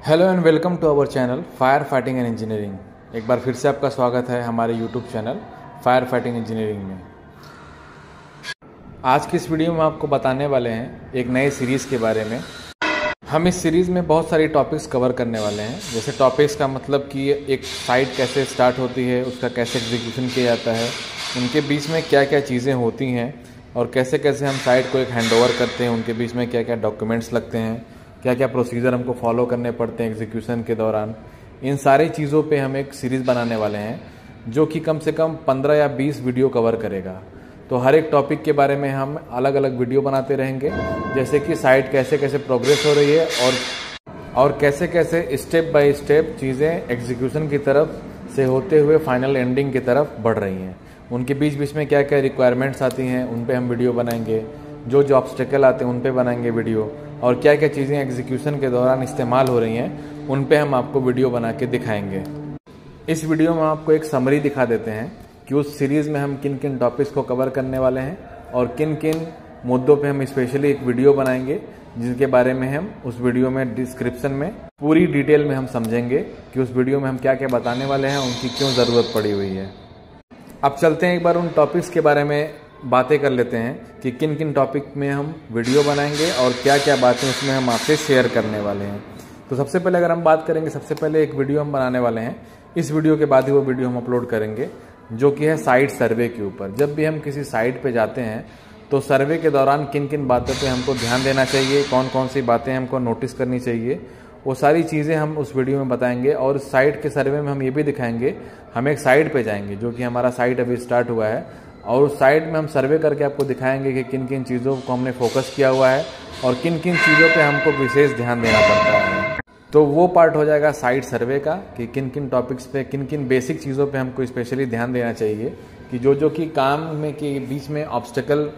Hello and welcome to our channel fire fighting and engineering. एक बार फिर से आपका स्वागत है हमारे YouTube channel fire fighting engineering में। आज की इस वीडियो में आपको बताने वाले हैं एक नए सीरीज़ के बारे में। हम इस सीरीज़ में बहुत सारी टॉपिक्स कवर करने वाले हैं। जैसे टॉपिक्स का मतलब कि एक साइट कैसे स्टार्ट होती है, उसका कैसे एग्जीक्यूशन किया जाता है, उनके बीच में क्या क्या चीज़ें होती हैं और कैसे कैसे हम साइट को एक हैंडओवर करते हैं, उनके बीच में क्या क्या डॉक्यूमेंट्स लगते हैं, क्या क्या प्रोसीजर हमको फॉलो करने पड़ते हैं एग्जीक्यूशन के दौरान। इन सारी चीज़ों पे हम एक सीरीज़ बनाने वाले हैं जो कि कम से कम 15 या 20 वीडियो कवर करेगा। तो हर एक टॉपिक के बारे में हम अलग अलग वीडियो बनाते रहेंगे, जैसे कि साइट कैसे कैसे प्रोग्रेस हो रही है और कैसे कैसे स्टेप बाय स्टेप चीज़ें एग्जीक्यूशन की तरफ से होते हुए फाइनल एंडिंग की तरफ बढ़ रही हैं। उनके बीच बीच में क्या क्या रिक्वायरमेंट्स आती हैं उन पे हम वीडियो बनाएंगे, जो जो ऑब्स्टेकल आते हैं उन पे बनाएंगे वीडियो, और क्या क्या चीज़ें एग्जीक्यूशन के दौरान इस्तेमाल हो रही हैं उन पे हम आपको वीडियो बना के दिखाएंगे। इस वीडियो में आपको एक समरी दिखा देते हैं कि उस सीरीज़ में हम किन किन टॉपिक्स को कवर करने वाले हैं और किन किन मुद्दों पे हम स्पेशली एक वीडियो बनाएंगे, जिनके बारे में हम उस वीडियो में डिस्क्रिप्शन में पूरी डिटेल में हम समझेंगे कि उस वीडियो में हम क्या क्या बताने वाले हैं, उनकी क्यों ज़रूरत पड़ी हुई है। अब चलते हैं एक बार उन टॉपिक्स के बारे में बातें कर लेते हैं कि किन किन टॉपिक में हम वीडियो बनाएंगे और क्या क्या बातें उसमें हम आपसे शेयर करने वाले हैं। तो सबसे पहले अगर हम बात करेंगे, सबसे पहले एक वीडियो हम बनाने वाले हैं। इस वीडियो के बाद ही वो वीडियो हम अपलोड करेंगे, जो कि है साइट सर्वे के ऊपर। जब भी हम किसी साइट पे जाते हैं तो सर्वे के दौरान किन किन बातों पे हमको ध्यान देना चाहिए, कौन कौन सी बातें हमको नोटिस करनी चाहिए, वो सारी चीज़ें हम उस वीडियो में बताएंगे। और साइट के सर्वे में हम ये भी दिखाएंगे, हम एक साइट पे जाएंगे जो कि हमारा साइट अभी स्टार्ट हुआ है, और उस साइट में हम सर्वे करके आपको दिखाएंगे कि किन किन चीज़ों को हमने फोकस किया हुआ है और किन किन चीज़ों पे हमको विशेष ध्यान देना पड़ता है। तो वो पार्ट हो जाएगा साइट सर्वे का कि किन किन टॉपिक्स पे, किन किन बेसिक चीज़ों पे हमको स्पेशली ध्यान देना चाहिए, कि जो कि काम में के बीच में ऑब्स्टेकल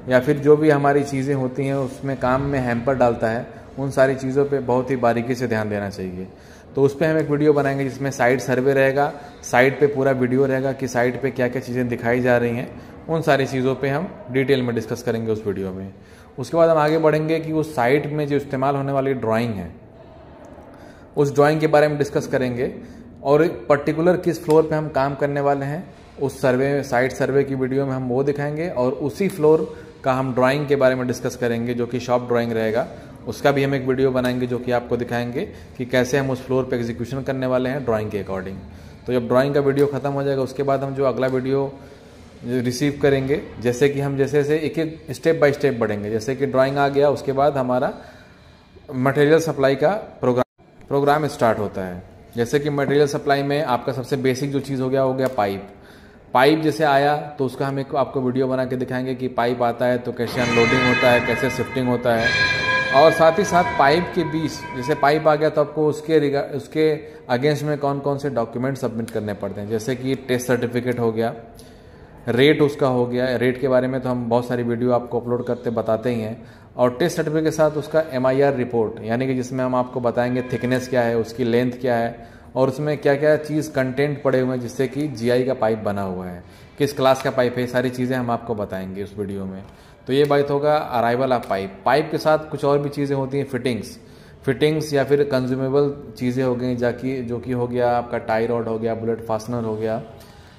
या फिर जो भी हमारी चीज़ें होती हैं उसमें काम में हैम्पर डालता है, उन सारी चीज़ों पे बहुत ही बारीकी से ध्यान देना चाहिए। तो उस पर हम एक वीडियो बनाएंगे जिसमें साइट सर्वे रहेगा, साइट पे पूरा वीडियो रहेगा कि साइट पे क्या क्या चीज़ें दिखाई जा रही हैं, उन सारी चीज़ों पे हम डिटेल में डिस्कस करेंगे उस वीडियो में। उसके बाद हम आगे बढ़ेंगे कि उस साइट में जो इस्तेमाल होने वाली ड्राइंग है, उस ड्राइंग के बारे में डिस्कस करेंगे और एक पर्टिकुलर किस फ्लोर पे हम काम करने वाले हैं उस सर्वे, साइट सर्वे की वीडियो में हम वो दिखाएंगे। और उसी फ्लोर का हम ड्राइंग के बारे में डिस्कस करेंगे जो कि शॉप ड्राइंग रहेगा, उसका भी हम एक वीडियो बनाएंगे जो कि आपको दिखाएंगे कि कैसे हम उस फ्लोर पे एग्जीक्यूशन करने वाले हैं ड्राइंग के अकॉर्डिंग। तो जब ड्राइंग का वीडियो खत्म हो जाएगा उसके बाद हम जो अगला वीडियो रिसीव करेंगे, जैसे कि हम जैसे एक एक स्टेप बाय स्टेप बढ़ेंगे। जैसे कि ड्राइंग आ गया, उसके बाद हमारा मटेरियल सप्लाई का प्रोग्राम स्टार्ट होता है। जैसे कि मटेरियल सप्लाई में आपका सबसे बेसिक जो चीज़ हो गया पाइप जैसे आया तो उसका हम एक आपको वीडियो बना के दिखाएंगे कि पाइप आता है तो कैसे अनलोडिंग होता है, कैसे शिफ्टिंग होता है। और साथ ही साथ पाइप के बीच, जैसे पाइप आ गया तो आपको उसके अगेंस्ट में कौन कौन से डॉक्यूमेंट सबमिट करने पड़ते हैं, जैसे कि टेस्ट सर्टिफिकेट हो गया, रेट उसका हो गया। रेट के बारे में तो हम बहुत सारी वीडियो आपको अपलोड करते बताते ही हैं। और टेस्ट सर्टिफिकेट के साथ उसका MIR रिपोर्ट, यानी कि जिसमें हम आपको बताएंगे थिकनेस क्या है, उसकी लेंथ क्या है और उसमें क्या क्या चीज़ कंटेंट पड़े हुए हैं, जिससे कि GI का पाइप बना हुआ है, किस क्लास का पाइप है, ये सारी चीज़ें हम आपको बताएंगे उस वीडियो में। तो ये बात होगा अराइवल ऑफ पाइप के साथ कुछ और भी चीज़ें होती हैं, फिटिंग्स या फिर कंज्यूमेबल चीज़ें हो गई, जो कि हो गया आपका टाई रॉड हो गया, बुलेट फास्टनर हो गया,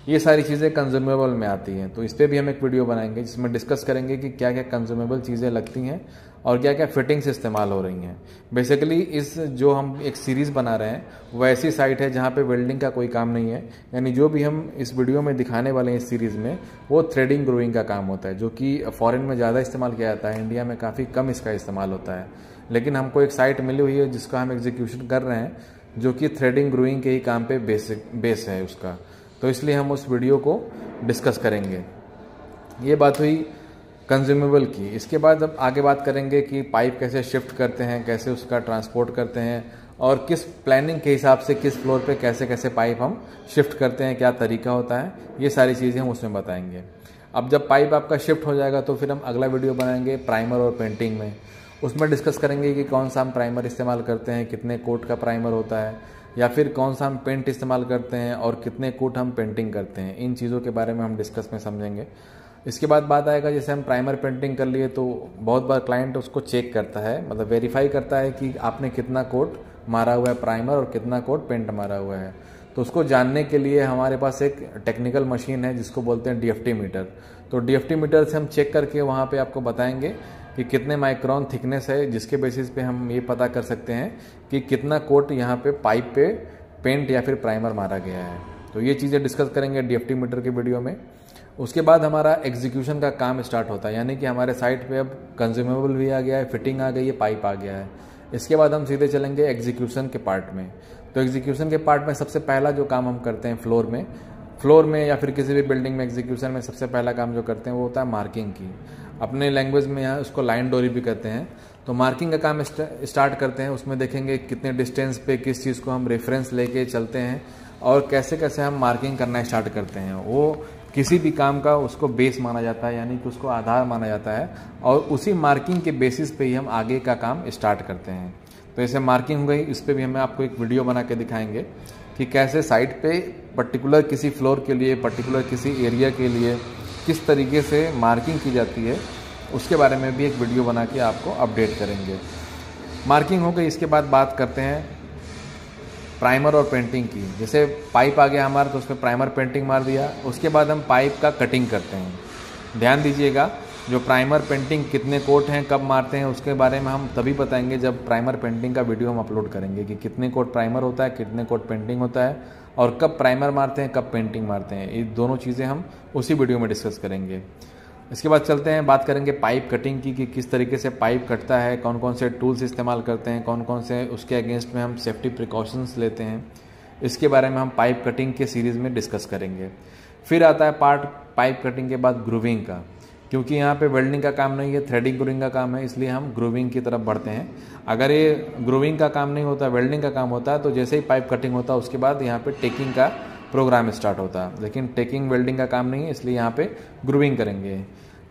ये सारी चीज़ें कंज्यूमेबल में आती हैं। तो इस पर भी हम एक वीडियो बनाएंगे जिसमें डिस्कस करेंगे कि क्या क्या कंज्यूमेबल चीज़ें लगती हैं और क्या क्या फिटिंग्स इस्तेमाल हो रही हैं। बेसिकली इस जो हम एक सीरीज़ बना रहे हैं वो ऐसी साइट है जहाँ पे वेल्डिंग का कोई काम नहीं है, यानी जो भी हम इस वीडियो में दिखाने वाले हैं इस सीरीज़ में वो थ्रेडिंग ग्रूइंग का काम होता है, जो कि फॉरेन में ज़्यादा इस्तेमाल किया जाता है, इंडिया में काफ़ी कम इसका इस्तेमाल होता है। लेकिन हमको एक साइट मिली हुई है जिसका हम एग्जीक्यूशन कर रहे हैं, जो कि थ्रेडिंग ग्रूइंग के ही काम पे बेस है उसका, तो इसलिए हम उस वीडियो को डिस्कस करेंगे। ये बात हुई कंज्यूमेबल की। इसके बाद अब आगे बात करेंगे कि पाइप कैसे शिफ्ट करते हैं, कैसे उसका ट्रांसपोर्ट करते हैं और किस प्लानिंग के हिसाब से किस फ्लोर पे कैसे कैसे पाइप हम शिफ्ट करते हैं, क्या तरीका होता है, ये सारी चीज़ें हम उसमें बताएंगे। अब जब पाइप आपका शिफ्ट हो जाएगा तो फिर हम अगला वीडियो बनाएंगे प्राइमर और पेंटिंग में। उसमें डिस्कस करेंगे कि कौन सा हम प्राइमर इस्तेमाल करते हैं, कितने कोट का प्राइमर होता है, या फिर कौन सा हम पेंट इस्तेमाल करते हैं और कितने कोट हम पेंटिंग करते हैं। इन चीज़ों के बारे में हम डिस्कस में समझेंगे। इसके बाद बात आएगा, जैसे हम प्राइमर पेंटिंग कर लिए तो बहुत बार क्लाइंट उसको चेक करता है, मतलब वेरीफाई करता है कि आपने कितना कोट मारा हुआ है प्राइमर और कितना कोट पेंट मारा हुआ है। तो उसको जानने के लिए हमारे पास एक टेक्निकल मशीन है जिसको बोलते हैं DFT मीटर। तो DFT मीटर से हम चेक करके वहाँ पे आपको बताएंगे कि कितने माइक्रोन थिकनेस है, जिसके बेसिस पे हम ये पता कर सकते हैं कि कितना कोट यहाँ पे पाइप पे पेंट या फिर प्राइमर मारा गया है। तो ये चीज़ें डिस्कस करेंगे DFT मीटर के वीडियो में। उसके बाद हमारा एग्जीक्यूशन का काम स्टार्ट होता है, यानी कि हमारे साइट पे अब कंज्यूमेबल भी आ गया है, फिटिंग आ गई है, पाइप आ गया है। इसके बाद हम सीधे चलेंगे एग्जीक्यूशन के पार्ट में। तो एग्जीक्यूशन के पार्ट में सबसे पहला जो काम हम करते हैं फ्लोर में या फिर किसी भी बिल्डिंग में एग्जीक्यूशन में सबसे पहला काम जो करते हैं वो होता है मार्किंग की। अपने लैंग्वेज में यहाँ उसको लाइन डोरी भी कहते हैं। तो मार्किंग का काम स्टार्ट करते हैं। उसमें देखेंगे कितने डिस्टेंस पे किस चीज़ को हम रेफरेंस लेके चलते हैं और कैसे कैसे हम मार्किंग करना स्टार्ट करते हैं। वो किसी भी काम का उसको बेस माना जाता है, यानी कि उसको आधार माना जाता है, और उसी मार्किंग के बेसिस पे ही हम आगे का काम स्टार्ट करते हैं। तो ऐसे मार्किंग हो गई, इस पर भी हमें आपको एक वीडियो बना के दिखाएंगे कि कैसे साइट पे पर्टिकुलर किसी फ्लोर के लिए, पर्टिकुलर किसी एरिया के लिए किस तरीके से मार्किंग की जाती है, उसके बारे में भी एक वीडियो बना के आपको अपडेट करेंगे। मार्किंग हो गई, इसके बाद बात करते हैं प्राइमर और पेंटिंग की। जैसे पाइप आ गया हमारा तो उस पर प्राइमर पेंटिंग मार दिया, उसके बाद हम पाइप का कटिंग करते हैं। ध्यान दीजिएगा, जो प्राइमर पेंटिंग कितने कोट हैं, कब मारते हैं, उसके बारे में हम तभी बताएंगे जब प्राइमर पेंटिंग का वीडियो हम अपलोड करेंगे कि कितने कोट प्राइमर होता है, कितने कोट पेंटिंग होता है, और कब प्राइमर मारते हैं, कब पेंटिंग मारते हैं। ये दोनों चीज़ें हम उसी वीडियो में डिस्कस करेंगे। इसके बाद चलते हैं, बात करेंगे पाइप कटिंग की कि किस तरीके से पाइप कटता है, कौन कौन से टूल्स इस्तेमाल करते हैं, कौन कौन से उसके अगेंस्ट में हम सेफ्टी प्रिकॉशंस लेते हैं। इसके बारे में हम पाइप कटिंग के सीरीज़ में डिस्कस करेंगे। फिर आता है पार्ट पाइप कटिंग के बाद ग्रूविंग का, क्योंकि यहाँ पे वेल्डिंग का काम नहीं है, थ्रेडिंग ग्रूविंग का काम है, इसलिए हम ग्रूविंग की तरफ बढ़ते हैं। अगर ये ग्रूविंग का काम नहीं होता, वेल्डिंग का काम होता है, तो जैसे ही पाइप कटिंग होता है उसके बाद यहाँ पे टेकिंग का प्रोग्राम स्टार्ट होता है। लेकिन टेकिंग वेल्डिंग का काम नहीं है, इसलिए यहाँ पे ग्रूविंग करेंगे।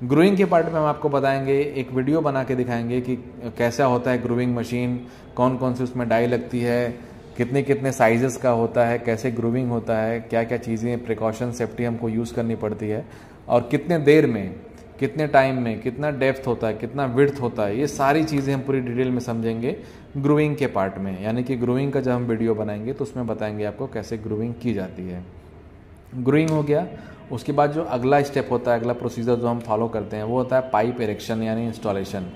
ग्रूविंग के पार्ट में हम आपको बताएंगे, एक वीडियो बना के दिखाएंगे कि कैसा होता है ग्रूविंग मशीन, कौन कौन सी उसमें डाई लगती है, कितने कितने साइजेस का होता है, कैसे ग्रूविंग होता है, क्या क्या चीज़ें प्रिकॉशन सेफ्टी हमको यूज़ करनी पड़ती है, और कितने देर में, कितने टाइम में, कितना डेप्थ होता है, कितना विड्थ होता है। ये सारी चीज़ें हम पूरी डिटेल में समझेंगे ग्रूविंग के पार्ट में। यानी कि ग्रूविंग का जब हम वीडियो बनाएंगे तो उसमें बताएंगे आपको कैसे ग्रूविंग की जाती है। ग्रूविंग हो गया, उसके बाद जो अगला स्टेप होता है, अगला प्रोसीजर जो हम फॉलो करते हैं वो होता है पाइप इरेक्शन यानी इंस्टॉलेशन।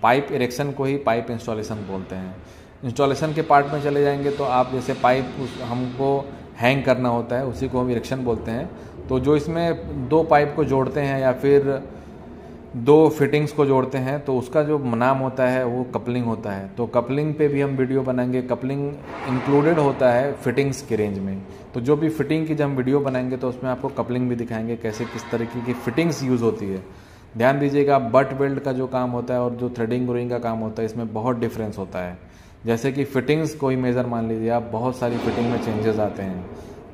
पाइप इरेक्शन को ही पाइप इंस्टॉलेशन बोलते हैं। इंस्टॉलेशन के पार्ट में चले जाएंगे तो आप जैसे पाइप हमको हैंग करना होता है, उसी को हम इरेक्शन बोलते हैं। तो जो इसमें दो पाइप को जोड़ते हैं या फिर दो फिटिंग्स को जोड़ते हैं तो उसका जो नाम होता है वो कपलिंग होता है। तो कपलिंग पे भी हम वीडियो बनाएंगे। कपलिंग इंक्लूडेड होता है फिटिंग्स के रेंज में। तो जो भी फिटिंग की जब हम वीडियो बनाएंगे तो उसमें आपको कपलिंग भी दिखाएंगे, कैसे किस तरीके की फिटिंग्स यूज़ होती है। ध्यान दीजिएगा, बट वेल्ड का जो काम होता है और जो थ्रेडिंग ग्रूविंग का काम होता है इसमें बहुत डिफरेंस होता है। जैसे कि फिटिंग्स कोई मेज़र मान लीजिए आप, बहुत सारी फिटिंग में चेंजेस आते हैं।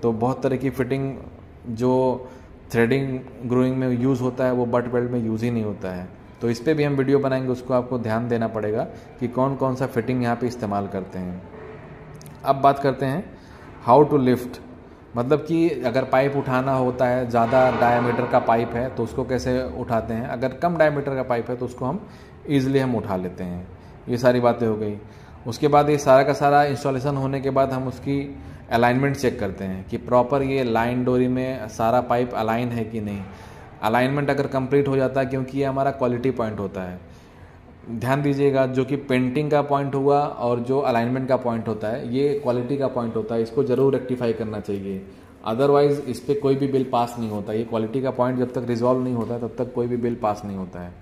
तो बहुत तरह की फिटिंग जो थ्रेडिंग ग्रूविंग में यूज़ होता है वो बट वेल्ड में यूज़ ही नहीं होता है। तो इस पर भी हम वीडियो बनाएंगे, उसको आपको ध्यान देना पड़ेगा कि कौन कौन सा फिटिंग यहाँ पे इस्तेमाल करते हैं। अब बात करते हैं हाउ टू लिफ्ट, मतलब कि अगर पाइप उठाना होता है, ज़्यादा डायामीटर का पाइप है तो उसको कैसे उठाते हैं, अगर कम डायामीटर का पाइप है तो उसको हम ईजिली हम उठा लेते हैं। ये सारी बातें हो गई। उसके बाद ये सारा का सारा इंस्टॉलेशन होने के बाद हम उसकी अलाइनमेंट चेक करते हैं कि प्रॉपर ये लाइन डोरी में सारा पाइप अलाइन है कि नहीं। अलाइनमेंट अगर कंप्लीट हो जाता है, क्योंकि ये हमारा क्वालिटी पॉइंट होता है। ध्यान दीजिएगा, जो कि पेंटिंग का पॉइंट हुआ और जो अलाइनमेंट का पॉइंट होता है ये क्वालिटी का पॉइंट होता है, इसको ज़रूर रेक्टिफाई करना चाहिए। अदरवाइज़ इस पर कोई भी बिल पास नहीं होता। ये क्वालिटी का पॉइंट जब तक रिजॉल्व नहीं होता है तब तक कोई भी बिल पास नहीं होता है।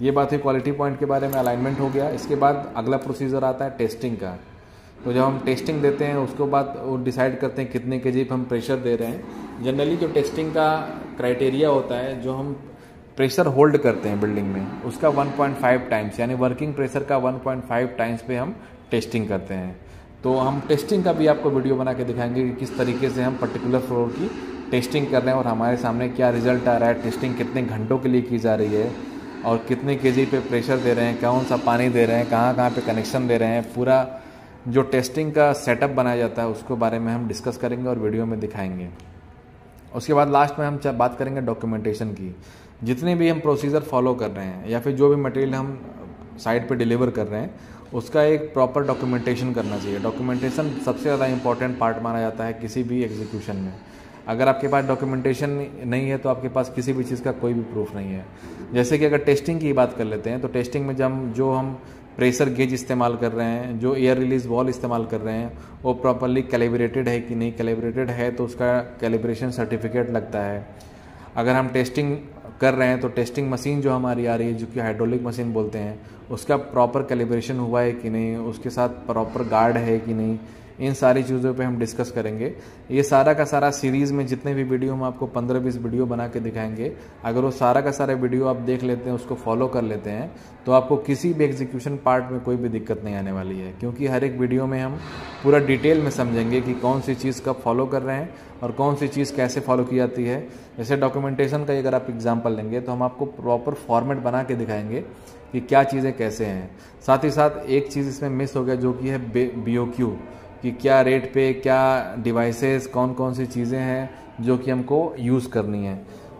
ये बात है क्वालिटी पॉइंट के बारे में। अलाइनमेंट हो गया। इसके बाद अगला प्रोसीजर आता है टेस्टिंग का। तो जब हम टेस्टिंग देते हैं उसके बाद वो डिसाइड करते हैं कितने केजी पे हम प्रेशर दे रहे हैं। जनरली जो टेस्टिंग का क्राइटेरिया होता है, जो हम प्रेशर होल्ड करते हैं बिल्डिंग में, उसका 1.5 टाइम्स यानी वर्किंग प्रेशर का 1.5 टाइम्स पे हम टेस्टिंग करते हैं। तो हम टेस्टिंग का भी आपको वीडियो बना के दिखाएंगे कि किस तरीके से हम पर्टिकुलर फ्लोर की टेस्टिंग कर रहे हैं और हमारे सामने क्या रिजल्ट आ रहा है, टेस्टिंग कितने घंटों के लिए की जा रही है और कितने केजी पे प्रेशर दे रहे हैं, कौन सा पानी दे रहे हैं, कहाँ कहाँ पे कनेक्शन दे रहे हैं। पूरा जो टेस्टिंग का सेटअप बनाया जाता है उसके बारे में हम डिस्कस करेंगे और वीडियो में दिखाएंगे। उसके बाद लास्ट में हम बात करेंगे डॉक्यूमेंटेशन की। जितने भी हम प्रोसीजर फॉलो कर रहे हैं या फिर जो भी मटेरियल हम साइट पे डिलीवर कर रहे हैं उसका एक प्रॉपर डॉक्यूमेंटेशन करना चाहिए। डॉक्यूमेंटेशन सबसे ज़्यादा इंपॉर्टेंट पार्ट माना जाता है किसी भी एग्जीक्यूशन में। अगर आपके पास डॉक्यूमेंटेशन नहीं है तो आपके पास किसी भी चीज़ का कोई भी प्रूफ नहीं है। जैसे कि अगर टेस्टिंग की बात कर लेते हैं तो टेस्टिंग में जो हम प्रेशर गेज इस्तेमाल कर रहे हैं, जो एयर रिलीज वॉल इस्तेमाल कर रहे हैं, वो प्रॉपरली कैलिब्रेटेड है कि नहीं। कैलिब्रेटेड है तो उसका कैलिब्रेशन सर्टिफिकेट लगता है। अगर हम टेस्टिंग कर रहे हैं तो टेस्टिंग मशीन जो हमारी आ रही है, जो कि हाइड्रोलिक मशीन बोलते हैं, उसका प्रॉपर कैलिब्रेशन हुआ है कि नहीं, उसके साथ प्रॉपर गार्ड है कि नहीं, इन सारी चीज़ों पे हम डिस्कस करेंगे। ये सारा का सारा सीरीज़ में जितने भी वीडियो हम आपको 15-20 वीडियो बना के दिखाएंगे, अगर वो सारा का सारा वीडियो आप देख लेते हैं, उसको फॉलो कर लेते हैं, तो आपको किसी भी एग्जीक्यूशन पार्ट में कोई भी दिक्कत नहीं आने वाली है। क्योंकि हर एक वीडियो में हम पूरा डिटेल में समझेंगे कि कौन सी चीज़ कब फॉलो कर रहे हैं और कौन सी चीज़ कैसे फॉलो की जाती है। जैसे डॉक्यूमेंटेशन का अगर आप एग्जाम्पल लेंगे तो हम आपको प्रॉपर फॉर्मेट बना के दिखाएंगे कि क्या चीज़ें कैसे हैं। साथ ही साथ एक चीज़ इसमें मिस हो गया जो कि है BOQ, कि क्या रेट पे क्या डिवाइसेस, कौन कौन सी चीज़ें हैं जो कि हमको यूज़ करनी है।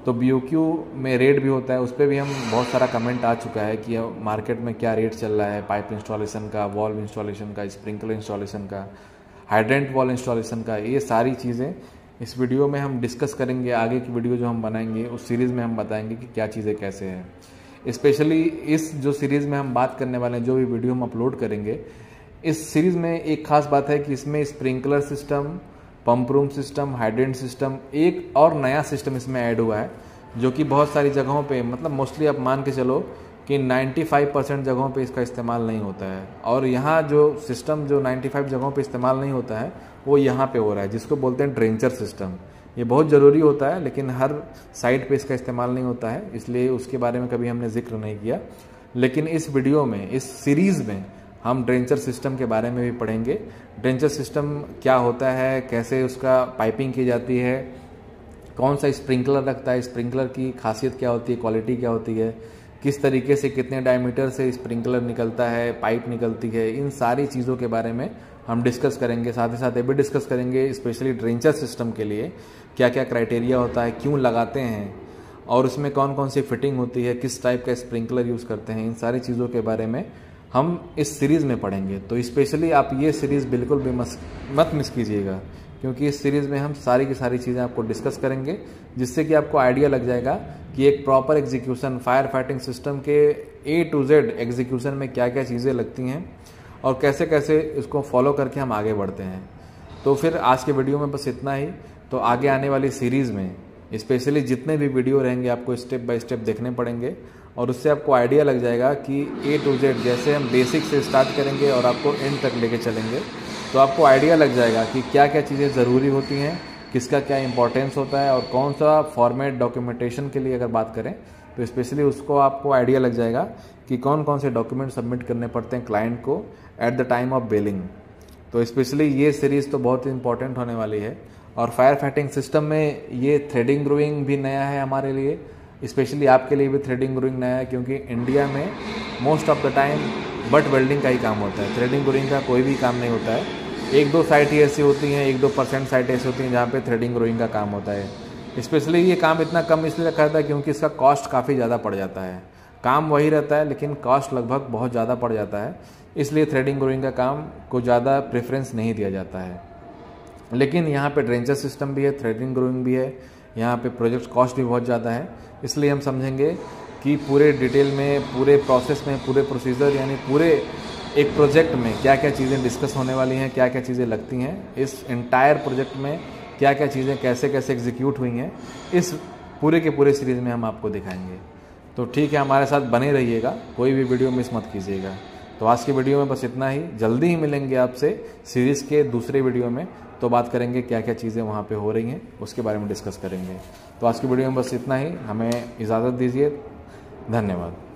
तो BOQ में रेट भी होता है, उस पर भी हम बहुत सारा कमेंट आ चुका है कि मार्केट में क्या रेट चल रहा है पाइप इंस्टॉलेशन का, वॉल्व इंस्टॉलेशन का, स्प्रिंकलर इंस्टॉलेशन का, हाइड्रेंट वॉल इंस्टॉलेशन का। ये सारी चीज़ें इस वीडियो में हम डिस्कस करेंगे। आगे की वीडियो जो हम बनाएंगे उस सीरीज़ में हम बताएंगे कि क्या चीज़ें कैसे हैं। स्पेशली इस जो सीरीज़ में हम बात करने वाले हैं, जो भी वीडियो हम अपलोड करेंगे, इस सीरीज़ में एक खास बात है कि इसमें sprinkler system, pump room system, hydrant system, एक और नया सिस्टम इसमें ऐड हुआ है जो कि बहुत सारी जगहों पे, मतलब मोस्टली आप मान के चलो कि 95% जगहों पे इसका इस्तेमाल नहीं होता है। और यहाँ जो सिस्टम जो 95 जगहों पे इस्तेमाल नहीं होता है वो यहाँ पे हो रहा है, जिसको बोलते हैं ड्रेंचर सिस्टम। ये बहुत ज़रूरी होता है लेकिन हर साइट पे इसका इस्तेमाल नहीं होता है, इसलिए उसके बारे में कभी हमने जिक्र नहीं किया। लेकिन इस वीडियो में, इस सीरीज़ में हम ड्रेंचर सिस्टम के बारे में भी पढ़ेंगे। ड्रेंचर सिस्टम क्या होता है, कैसे उसका पाइपिंग की जाती है, कौन सा स्प्रिंकलर लगता है, स्प्रिंकलर की खासियत क्या होती है, क्वालिटी क्या होती है, किस तरीके से कितने डायमीटर से स्प्रिंकलर निकलता है, पाइप निकलती है, इन सारी चीज़ों के बारे में हम डिस्कस करेंगे। साथ ही साथ ये भी डिस्कस करेंगे स्पेशली ड्रेंचर सिस्टम के लिए क्या क्या क्राइटेरिया होता है, क्यों लगाते हैं, और उसमें कौन कौन सी फिटिंग होती है, किस टाइप का स्प्रिंकलर यूज़ करते हैं। इन सारी चीज़ों के बारे में हम इस सीरीज़ में पढ़ेंगे। तो स्पेशली आप ये सीरीज़ बिल्कुल भी मत मिस कीजिएगा, क्योंकि इस सीरीज़ में हम सारी की सारी चीज़ें आपको डिस्कस करेंगे, जिससे कि आपको आइडिया लग जाएगा कि एक proper execution, fire fighting system के A to Z एग्जीक्यूशन में क्या क्या चीज़ें लगती हैं और कैसे कैसे इसको फॉलो करके हम आगे बढ़ते हैं। तो फिर आज के वीडियो में बस इतना ही। तो आगे आने वाली सीरीज़ में स्पेशली जितने भी वीडियो रहेंगे आपको स्टेप बाय स्टेप देखने पड़ेंगे, और उससे आपको आइडिया लग जाएगा कि A to Z, जैसे हम बेसिक से स्टार्ट करेंगे और आपको एंड तक लेके चलेंगे, तो आपको आइडिया लग जाएगा कि क्या क्या चीज़ें ज़रूरी होती हैं, किसका क्या इंपॉर्टेंस होता है, और कौन सा फॉर्मेट डॉक्यूमेंटेशन के लिए अगर बात करें तो स्पेशली उसको आपको आइडिया लग जाएगा कि कौन कौन से डॉक्यूमेंट सबमिट करने पड़ते हैं क्लाइंट को at the time of billing. तो स्पेशली ये सीरीज़ तो बहुत ही इंपॉर्टेंट होने वाली है। और फायर फाइटिंग सिस्टम में ये थ्रेडिंग ग्रूइंग भी नया है हमारे लिए, स्पेशली आपके लिए भी थ्रेडिंग ग्रूइंग नया है, क्योंकि इंडिया में most of the time butt welding का ही काम होता है, थ्रेडिंग ग्रूइंग का कोई भी काम नहीं होता है। 1-2 साइट ही ऐसी होती हैं, 1-2% साइट ऐसी होती हैं जहाँ पे थ्रेडिंग ग्रूइंग का काम होता है। स्पेशली ये काम इतना कम इसलिए रखा जाता है क्योंकि इसका कॉस्ट काफ़ी ज़्यादा पड़ जाता है। काम वही रहता है लेकिन कॉस्ट लगभग बहुत ज़्यादा पड़ जाता है, इसलिए थ्रेडिंग ग्रूइंग का काम को ज़्यादा प्रेफरेंस नहीं दिया जाता है। लेकिन यहाँ पे ड्रेंचर सिस्टम भी है, थ्रेडिंग ग्रूइंग भी है, यहाँ पे प्रोजेक्ट कॉस्ट भी बहुत ज़्यादा है। इसलिए हम समझेंगे कि पूरे डिटेल में, पूरे प्रोसेस में, पूरे प्रोसीजर, यानी पूरे एक प्रोजेक्ट में क्या क्या चीज़ें डिस्कस होने वाली हैं, क्या क्या चीज़ें लगती हैं, इस एंटायर प्रोजेक्ट में क्या क्या चीज़ें कैसे कैसे एग्जीक्यूट हुई हैं, इस पूरे के पूरे सीरीज़ में हम आपको दिखाएंगे। तो ठीक है, हमारे साथ बने रहिएगा, कोई भी वीडियो मिस मत कीजिएगा। तो आज की वीडियो में बस इतना ही। जल्दी ही मिलेंगे आपसे सीरीज़ के दूसरे वीडियो में, तो बात करेंगे क्या क्या चीज़ें वहाँ पे हो रही हैं, उसके बारे में डिस्कस करेंगे। तो आज की वीडियो में बस इतना ही, हमें इजाज़त दीजिए। धन्यवाद।